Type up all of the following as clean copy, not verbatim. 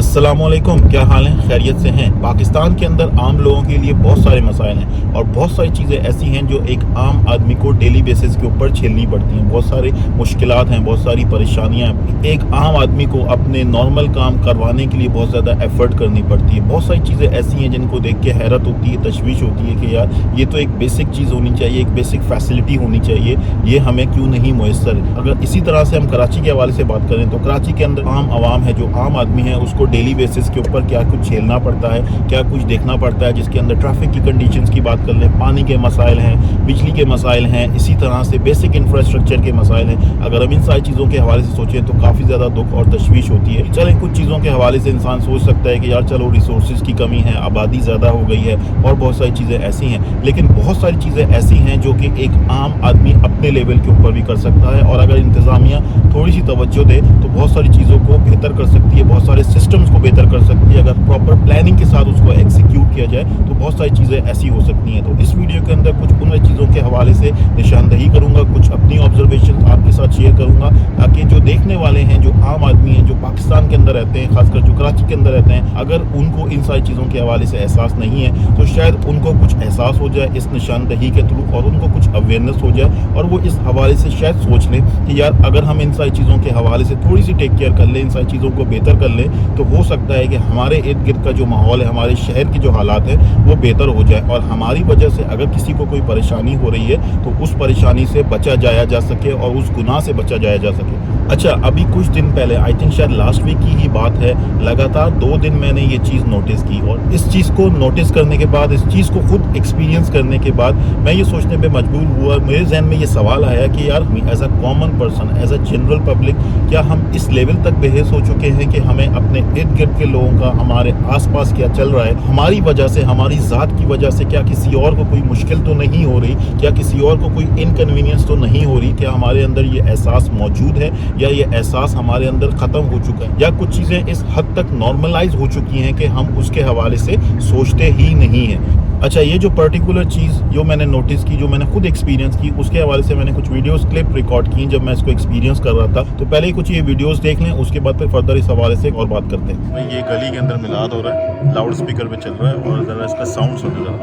अस्सलामुअलैकुम, क्या हाल है? खैरियत से हैं? पाकिस्तान के अंदर आम लोगों के लिए बहुत सारे मसाइल हैं और बहुत सारी चीज़ें ऐसी हैं जो एक आम आदमी को डेली बेसिस के ऊपर झेलनी पड़ती हैं। बहुत सारी मुश्किलात हैं, बहुत सारी परेशानियां हैं। एक आम आदमी को अपने नॉर्मल काम करवाने के लिए बहुत ज़्यादा एफर्ट करनी पड़ती है। बहुत सारी चीज़ें ऐसी हैं जिनको देख के हैरत होती है, तशवीश होती है कि यार ये तो एक बेसिक चीज़ होनी चाहिए, एक बेसिक फैसिलिटी होनी चाहिए, ये हमें क्यों नहीं मुयस्सर। अगर इसी तरह से हम कराची के हवाले से बात करें तो कराची के अंदर आम आवाम है, जो आम आदमी है, उसको डेली बेसिस के ऊपर क्या कुछ झेलना पड़ता है, क्या कुछ देखना पड़ता है, जिसके अंदर ट्रैफिक की कंडीशंस की बात कर लें, पानी के मसाइल हैं, बिजली के मसाइल हैं, इसी तरह से बेसिक इंफ्रास्ट्रक्चर के मसाइल हैं। अगर हम इन सारी चीज़ों के हवाले से सोचें तो काफ़ी ज़्यादा दुख और तशवीश होती है। चलें, कुछ चीज़ों के हवाले से इंसान सोच सकता है कि यार चलो रिसोर्सेज की कमी है, आबादी ज़्यादा हो गई है और बहुत सारी चीज़ें ऐसी हैं, लेकिन बहुत सारी चीज़ें ऐसी हैं जो कि एक आम आदमी अपने लेवल के ऊपर भी कर सकता है, और अगर इंतज़ामिया थोड़ी सी तवज्जो दे तो बहुत सारी चीज़ों को बेहतर कर सकती है, बहुत सारे सिस्टम्स को बेहतर कर सकती है। अगर प्रॉपर प्लानिंग के साथ उसको एग्जीक्यूट किया जाए तो बहुत सारी चीज़ें ऐसी हो सकती हैं। तो इस वीडियो के अंदर कुछ उन चीज़ों के हवाले से निशानदही करूँगा, कुछ अपनी ऑब्जर्वेशन आपके साथ शेयर करूँगा, ताकि जो देखने वाले हैं, जो आम आदमी हैं, जो पाकिस्तान के अंदर रहते हैं, खासकर जो कराची के अंदर रहते हैं, अगर उनको इन सारी चीज़ों के हवाले से एहसास नहीं है तो शायद उनको कुछ एहसास हो जाए इस निशानदही के थ्रू, और उनको कुछ अवेयरनेस हो जाए और वो इस हवाले से शायद सोच लें कि यार अगर हम इन सारी चीज़ों के हवाले से थोड़ी सी टेक केयर कर लें, इन सारी चीज़ों को बेहतर कर लें, तो हो सकता है कि हमारे इर्द गिर्द का जो माहौल है, हमारे शहर के जो हालात हैं, वो बेहतर हो जाए, और हमारी वजह से अगर किसी को कोई परेशानी हो रही है तो उस परेशानी से बचा जाया जा सके और उस गुनाह से बचा जाया जा सके। अच्छा, अभी कुछ दिन पहले, आई थिंक शायद लास्ट वीक की ही बात है, लगातार 2 दिन मैंने ये चीज़ नोटिस की, और इस चीज़ को नोटिस करने के बाद, इस चीज़ को खुद एक्सपीरियंस करने के बाद मैं ये सोचने पे मजबूर हुआ, मेरे जहन में ये सवाल आया कि यार as a common person, as a general public, क्या हम इस लेवल तक बेहस हो चुके हैं कि हमें अपने इर्द गिर्द के लोगों का, हमारे आसपास क्या चल रहा है, हमारी वजह से, हमारी ज़ात की वजह से क्या किसी और को कोई मुश्किल तो नहीं हो रही, क्या किसी और को कोई इनकन्वीनियंस तो नहीं हो रही, क्या हमारे अंदर ये एहसास मौजूद है या ये एहसास हमारे अंदर ख़त्म हो चुका है, या कुछ चीज़ें इस हद तक नॉर्मलाइज हो चुकी हैं कि हम उसके हवाले से सोचते ही नहीं हैं। अच्छा, ये जो पर्टिकुलर चीज़ जो मैंने नोटिस की, जो मैंने खुद एक्सपीरियंस की, उसके हवाले से मैंने कुछ वीडियोस क्लिप रिकॉर्ड की जब मैं इसको एक्सपीरियंस कर रहा था। तो पहले ही कुछ ये वीडियोस देख लें, उसके बाद फिर फर्दर इस हवाले से और बात करते हैं। भाई, ये गली के अंदर मिलाद हो रहा है, लाउड स्पीकर पे चल रहा है, और ज़रा इसका साउंड सुनो ज़रा।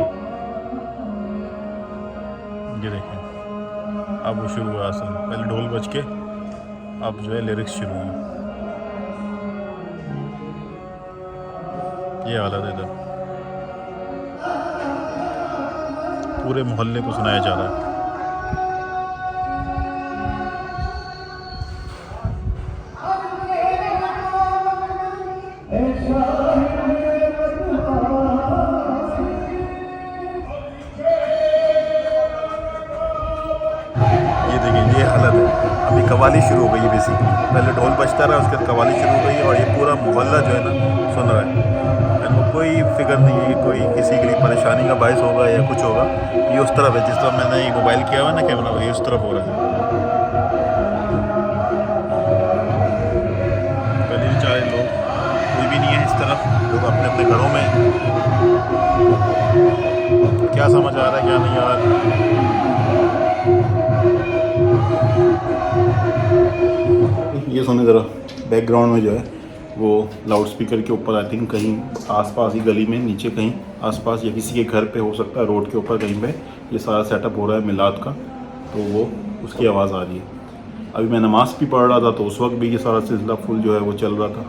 ये देखें, अब वो शुरू हुआ, असल पहले ढोल बज के अब जो है लिरिक्स शुरू हुई। ये हालत है इधर, पूरे मोहल्ले को सुनाया जा रहा है। ये देखिए, ये हालत है। अभी कवाली शुरू हो गई है बेसिकली, पहले ढोल बजता रहा, उसके बाद कवाली शुरू हो गई है, और ये पूरा मोहल्ला जो है ना सुन रहा है। इनको कोई फिक्र नहीं है कि कोई किसी के लिए परेशानी का बायस होगा या कुछ होगा। ये उस तरफ है, जिस तरफ मैंने ये मोबाइल किया हुआ है ना कैमरा, ये उस तरफ हो रहा है। गली में चाहे लोग कोई भी नहीं है इस तरफ, लोग अपने अपने घरों में। क्या समझ आ रहा है, क्या नहीं आ रहा। ये सुने ज़रा, बैकग्राउंड में जो है वो लाउड स्पीकर के ऊपर, आई थिंक कहीं आसपास ही गली में नीचे कहीं आसपास, या किसी के घर पे हो सकता है, रोड के ऊपर कहीं पे ये सारा सेटअप हो रहा है मिलाद का, तो वो उसकी आवाज़ आ रही है। अभी मैं नमाज़ भी पढ़ रहा था तो उस वक्त भी ये सारा सिलसिला फुल जो है वो चल रहा था।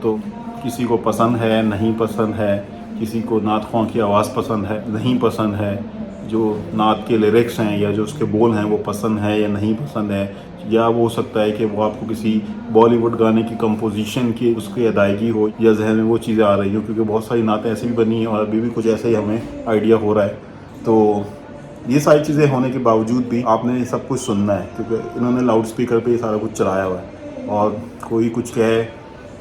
तो किसी को पसंद है, नहीं पसंद है, किसी को नात ख्वां की आवाज़ पसंद है, नहीं पसंद है, जो नात के लिरिक्स हैं या जो उसके बोल हैं वो पसंद है या नहीं पसंद है, या वो हो सकता है कि वो आपको किसी बॉलीवुड गाने की कंपोजिशन की उसकी अदायगी हो, या जहन में वो चीज़ें आ रही हो, क्योंकि बहुत सारी नातें ऐसी भी बनी हैं और अभी भी कुछ ऐसा ही हमें आइडिया हो रहा है। तो ये सारी चीज़ें होने के बावजूद भी आपने सब कुछ सुनना है, क्योंकि इन्होंने लाउड स्पीकर पे ये सारा कुछ चलाया हुआ है, और कोई कुछ कहे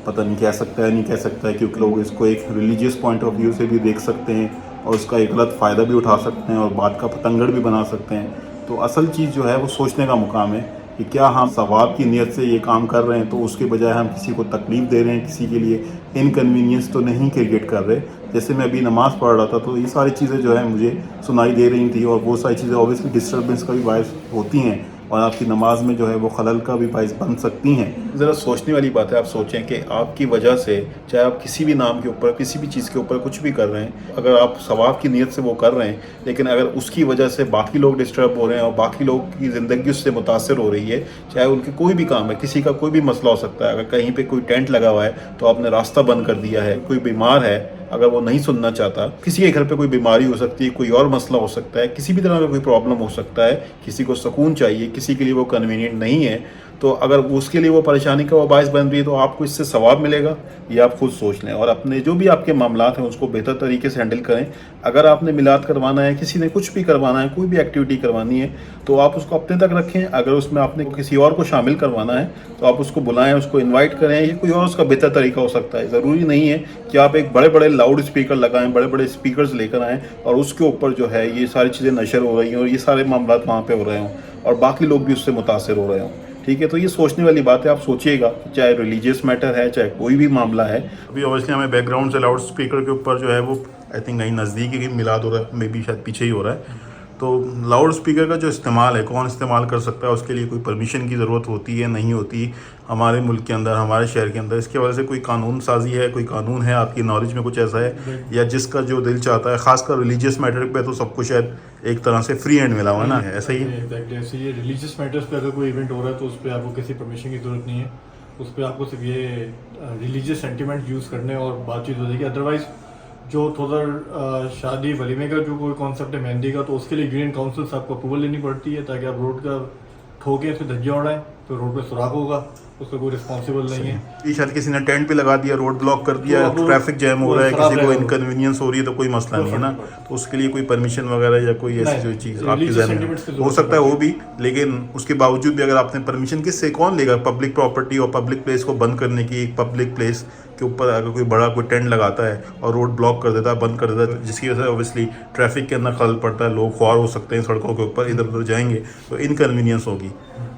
पता नहीं कह सकता है, नहीं कह सकता है, क्योंकि लोग इसको एक रिलीजियस पॉइंट ऑफ व्यू से भी देख सकते हैं और उसका एक गलत फ़ायदा भी उठा सकते हैं और बात का पतंगड़ भी बना सकते हैं। तो असल चीज़ जो है वो सोचने का मुकाम है कि क्या हम सवाब की नीयत से ये काम कर रहे हैं, तो उसके बजाय हम किसी को तकलीफ़ दे रहे हैं, किसी के लिए इनकन्वीनियंस तो नहीं क्रिएट कर रहे। जैसे मैं अभी नमाज़ पढ़ रहा था तो ये सारी चीज़ें जो है मुझे सुनाई दे रही थी, और वो सारी चीज़ें ऑब्वियसली डिस्टर्बेंस का भी बायस होती हैं और आपकी नमाज में जो है वो खलल का भी बायस बन सकती हैं। ज़रा सोचने वाली बात है। आप सोचें कि आपकी वजह से, चाहे आप किसी भी नाम के ऊपर, किसी भी चीज़ के ऊपर कुछ भी कर रहे हैं, अगर आप सवाब की नीयत से वो कर रहे हैं, लेकिन अगर उसकी वजह से बाकी लोग डिस्टर्ब हो रहे हैं और बाकी लोग की ज़िंदगी उससे मुतासर हो रही है, चाहे उनके कोई भी काम है, किसी का कोई भी मसला हो सकता है। अगर कहीं पे कोई टेंट लगा हुआ है तो आपने रास्ता बंद कर दिया है, कोई बीमार है, अगर वो नहीं सुनना चाहता, किसी के घर पे कोई बीमारी हो सकती है, कोई और मसला हो सकता है, किसी भी तरह का कोई प्रॉब्लम हो सकता है, किसी को सुकून चाहिए, किसी के लिए वो कन्वीनियंट नहीं है, तो अगर उसके लिए वो परेशानी का वो बायस बन रही है, तो आपको इससे सवाब मिलेगा, ये आप खुद सोच लें। और अपने जो भी आपके मामलात हैं उसको बेहतर तरीके से हैंडल करें। अगर आपने मिलाद करवाना है, किसी ने कुछ भी करवाना है, कोई भी एक्टिविटी करवानी है, तो आप उसको अपने तक रखें। अगर उसमें आपने किसी और को शामिल करवाना है तो आप उसको बुलाएं, उसको इन्वाइट करें, या कोई और उसका बेहतर तरीका हो सकता है। ज़रूरी नहीं है कि आप एक बड़े बड़े लाउड स्पीकर लगाएं, बड़े बड़े स्पीकर्स लेकर आएँ और उसके ऊपर जो है ये सारी चीज़ें नशर हो रही हैं और ये सारे मामलात वहाँ पे हो रहे हों और बाकी लोग भी उससे मुतासर हो रहे हों। ठीक है, तो ये सोचने वाली बात है। आप सोचिएगा, चाहे रिलीजियस मैटर है, चाहे कोई भी मामला है। अभी ऑब्वियसली हमें बैकग्राउंड से लाउड स्पीकर के ऊपर जो है वो आई थिंक कहीं नज़दीक ही मिलाद हो रहा है, मे बी शायद पीछे ही हो रहा है। तो लाउड स्पीकर का जो इस्तेमाल है, कौन इस्तेमाल कर सकता है, उसके लिए कोई परमिशन की ज़रूरत होती है, नहीं होती हमारे मुल्क के अंदर, हमारे शहर के अंदर? इसके वजह से कोई कानून साजी है, कोई कानून है आपकी नॉलेज में कुछ ऐसा है, या जिसका जो दिल चाहता है? खासकर रिलीजियस मैटर पे तो सब कुछ शायद एक तरह से फ्री हैंड मिला हुआ है ना, ऐसा ही है? एग्जैक्टली ऐसे ही है। रिलीजियस मैटर्स पे अगर कोई इवेंट हो रहा है तो उस पर आपको किसी परमिशन की ज़रूरत नहीं है, उस पर आपको सिर्फ ये रिलीजियस सेंटिमेंट यूज़ करने और बातचीत हो जाएगी। अदरवाइज़ जो थोड़ा शादी वलीमे का जो कोई कॉन्सेप्ट है मेहंदी का, तो उसके लिए यूनियन काउंसिल से आपको अप्रूवल लेनी पड़ती है ताकि आप रोड का ठोके उस पर धज्जियाँ उड़ाएँ, तो रोड पे सुराख होगा, उसका कोई रिस्पॉन्सिबल नहीं है। शायद किसी ने टेंट पे लगा दिया, रोड ब्लॉक कर दिया, ट्रैफिक जैम हो रहा है, किसी को इनकन्वीनियंस हो रही है, तो कोई मसला नहीं है ना, तो उसके लिए कोई परमिशन वगैरह या कोई ऐसी जो चीज़ आपके जहन में हो सकता है वो भी। लेकिन उसके बावजूद भी अगर आपने परमिशन, किससे, कौन लेगा? पब्लिक प्रॉपर्टी और पब्लिक प्लेस को बंद करने की, एक पब्लिक प्लेस के ऊपर अगर कोई बड़ा कोई टेंट लगाता है और रोड ब्लॉक कर देता है, बंद कर देता है, जिसकी वजह से ऑब्वियसली ट्रैफिक के अंदर खलल पड़ता है, लोग ख्वार हो सकते हैं सड़कों के ऊपर, इधर उधर जाएंगे तो इनकन्वीनियंस होगी।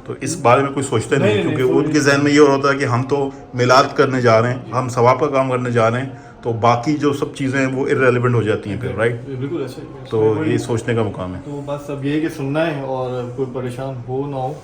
तो इस बारे में कोई सोचते नहीं, क्योंकि उनके जहन में ये हो रहा था कि हम तो मिलाद करने जा रहे हैं, हम सवाब का काम करने जा रहे हैं, तो बाकी जो सब चीज़ें हैं वो इररेलेवेंट हो जाती हैं फिर, राइट? बिल्कुल ऐसा ही है। तो ये सोचने का मुकाम है। तो बस अब ये है कि सुनना है और कोई परेशान हो ना हो,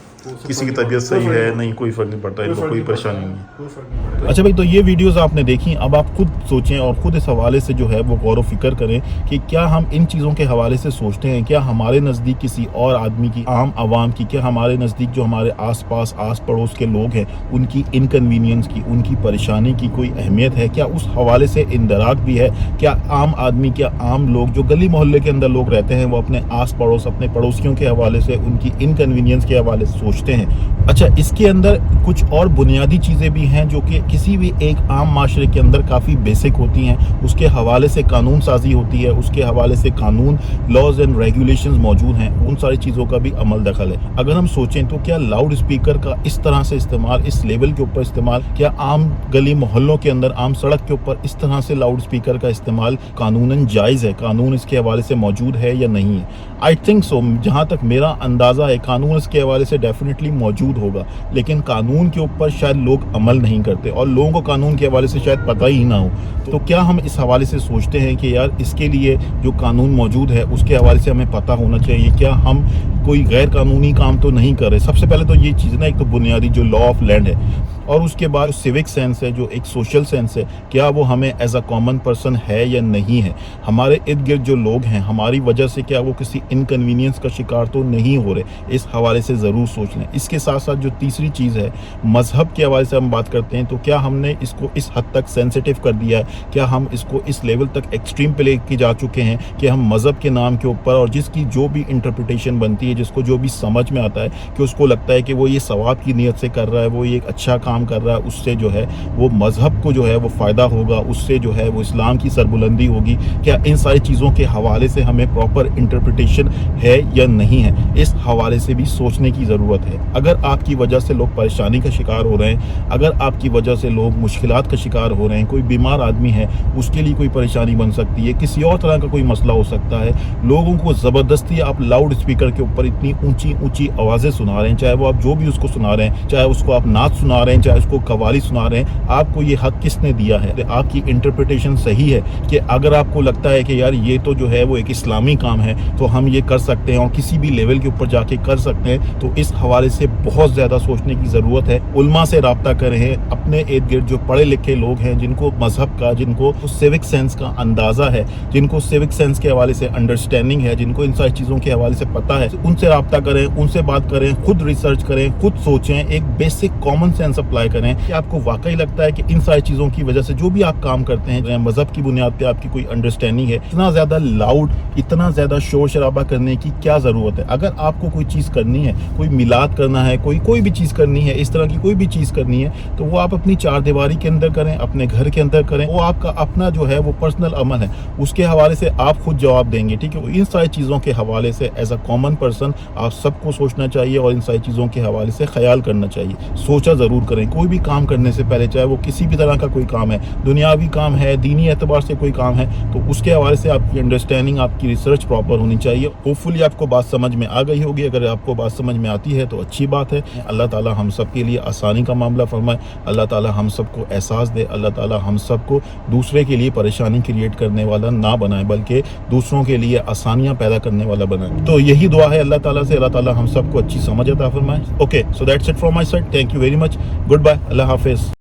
किसी की तबीयत सही है, नहीं कोई फर्क नहीं पड़ता, इनको कोई परेशानी नहीं है। अच्छा भाई, तो ये वीडियोस आपने देखी, अब आप खुद सोचें और खुद इस हवाले से जो है वो गौर व फिक्र करें कि क्या हम इन चीज़ों के हवाले से सोचते हैं, क्या हमारे नज़दीक किसी और आदमी की, आम आवाम की, क्या हमारे नज़दीक जो हमारे आस-पास आस पड़ोस के लोग हैं उनकी इनकन्वीनियंस की, उनकी परेशानी की कोई अहमियत है? क्या उस हवाले से इंदराक भी है? क्या आम आदमी, क्या आम लोग जो गली मोहल्ले के अंदर लोग रहते हैं वो अपने आस पड़ोस, अपने पड़ोसियों के हवाले से, उनकी इनकन्वीनियंस के हवाले से सोचते हैं? अच्छा, इसके अंदर कुछ और बुनियादी चीज़ें भी हैं जो कि किसी भी एक आम माशरे के अंदर काफ़ी बेसिक होती हैं। उसके हवाले से कानून साजी होती है, उसके हवाले से कानून, लॉज एंड रेगुलेशंस मौजूद हैं, उन सारी चीज़ों का भी अमल दखल है। अगर हम सोचें तो क्या लाउड स्पीकर का इस तरह से इस्तेमाल, इस लेवल के ऊपर इस्तेमाल, क्या आम गली मोहल्लों के अंदर, आम सड़क के ऊपर इस तरह से लाउड स्पीकर का इस्तेमाल कानूनन जायज़ है? कानून इसके हवाले से मौजूद है या नहीं है? आई थिंक सो, जहाँ तक मेरा अंदाज़ा है कानून इसके हवाले से डेफिनेटली मौजूद होगा, लेकिन कानून के ऊपर शायद लोग अमल नहीं करते और लोगों को कानून के हवाले से शायद पता ही ना हो। तो क्या हम इस हवाले से सोचते हैं कि यार इसके लिए जो कानून मौजूद है उसके हवाले से हमें पता होना चाहिए? क्या हम कोई गैर कानूनी काम तो नहीं कर रहे? सबसे पहले तो ये चीज़ ना, एक तो बुनियादी जो लॉ ऑफ लैंड है, और उसके बाद सिविक सेंस है, जो एक सोशल सेंस है, क्या वो हमें एज अ कॉमन पर्सन है या नहीं है? हमारे इर्द गिर्द जो लोग हैं, हमारी वजह से क्या वो किसी इनकन्वीनियंस का शिकार तो नहीं हो रहे? इस हवाले से ज़रूर सोच लें। इसके साथ साथ जो तीसरी चीज़ है, मज़हब के हवाले से हम बात करते हैं, तो क्या हमने इसको इस हद तक सेंसिटिव कर दिया है? क्या हम इसको इस लेवल तक एक्सट्रीम पे लेके जा चुके हैं कि हम मज़हब के नाम के ऊपर, और जिसकी जो भी इंटरप्रिटेशन बनती है, जिसको जो भी समझ में आता है कि उसको लगता है कि वो ये सवाब की नीयत से कर रहा है, वो ये एक अच्छा काम कर रहा है, उससे जो है वो मज़हब को जो है वो फ़ायदा होगा, उससे जो है वो इस्लाम की सरबुलंदी होगी, क्या इन सारी चीज़ों के हवाले से हमें प्रॉपर इंटरप्रिटेशन है या नहीं है? इस हवाले से भी सोचने की ज़रूरत है। अगर आपकी वजह से लोग परेशानी का शिकार हो रहे हैं, अगर आपकी वजह से लोग मुश्किलात का शिकार हो रहे हैं, कोई बीमार आदमी है उसके लिए कोई परेशानी बन सकती है, किसी और तरह का कोई मसला हो सकता है, लोगों को ज़बरदस्ती आप लाउड स्पीकर के ऊपर इतनी ऊंची ऊंची आवाज़ें सुना रहे हैं, चाहे वो आप जो भी उसको सुना रहे हैं, चाहे उसको आप नाच सुना रहे हैं, चाहे उसको कवाली सुना रहे हैं, आपको ये हक किसने दिया है? आपकी इंटरप्रिटेशन सही है कि अगर आपको लगता है कि यार ये तो जो है वो एक इस्लामी काम है तो हम ये कर सकते हैं और किसी भी लेवल के ऊपर जाके कर सकते हैं, तो इस हवाले حوالے سے بہت زیادہ سوچنے کی ضرورت ہے. علماء سے رابطہ کریں, اپنے ارد گرد جو پڑھے لکھے لوگ ہیں, جن کو مذہب کا, جن کو سیوک سینس کا اندازہ ہے, جن کو سیوک سینس کے حوالے سے انڈرسٹینڈنگ ہے, جن کو ان ساری چیزوں کے حوالے سے پتہ ہے, ان سے رابطہ کریں, ان سے بات کریں, خود ریسرچ کریں, خود سوچیں, ایک بیسک کامن سینس اپلائی کریں کہ آپ کو واقعی لگتا ہے کہ ان ساری چیزوں کی وجہ سے جو بھی آپ کام کرتے ہیں مذہب کی بنیاد پہ آپ کی کوئی انڈرسٹینڈنگ ہے. اتنا زیادہ لاؤڈ, اتنا زیادہ شور شرابہ کرنے کی کیا ضرورت ہے؟ اگر آپ کو کوئی چیز کرنی ہے, کوئی میلاد کرنا ہے, کوئی بھی چیز کرنی ہے, اس طرح کی کوئی بھی چیز کرنی ہے, تو وہ آپ اپنی چار دیواری کے اندر کریں, اپنے گھر کے اندر کریں. وہ آپ کا اپنا جو ہے وہ پرسنل عمل ہے, اس کے حوالے سے آپ خود جواب دیں گے, ٹھیک ہے. ان ساری چیزوں کے حوالے سے ایز اے کامن پرسن آپ سب کو سوچنا چاہیے اور ان ساری چیزوں کے حوالے سے خیال کرنا چاہیے. سوچا ضرور کریں کوئی بھی کام کرنے سے پہلے, چاہے وہ کسی بھی طرح کا کوئی کام ہے, دنیاوی کام ہے, دینی اعتبار سے کوئی کام ہے, تو اس کے حوالے سے آپ کی انڈرسٹینڈنگ, آپ کی ریسرچ پراپر ہونی چاہیے. ہوپ فلی آپ کو بات سمجھ میں آ گئی ہوگی. اگر آپ کو بات سمجھ میں آتی ہے تو اچھی بات ہے. اللہ تعالیٰ ہم سب کے لیے آسانی کا معاملہ فرمائے. اللہ تعالیٰ ہم سب کو احساس دے. اللہ تعالیٰ ہم سب کو دوسرے کے لیے پریشانی کریٹ کرنے والا نہ بنائے, بلکہ دوسروں کے لیے آسانیاں پیدا کرنے والا بنائے. تو یہی دعا ہے اللہ تعالیٰ سے. اللہ تعالیٰ ہم سب کو اچھی سمجھ عطا فرمائے. Okay, so that's it from my side. Thank you very much. Good bye. Allah حافظ.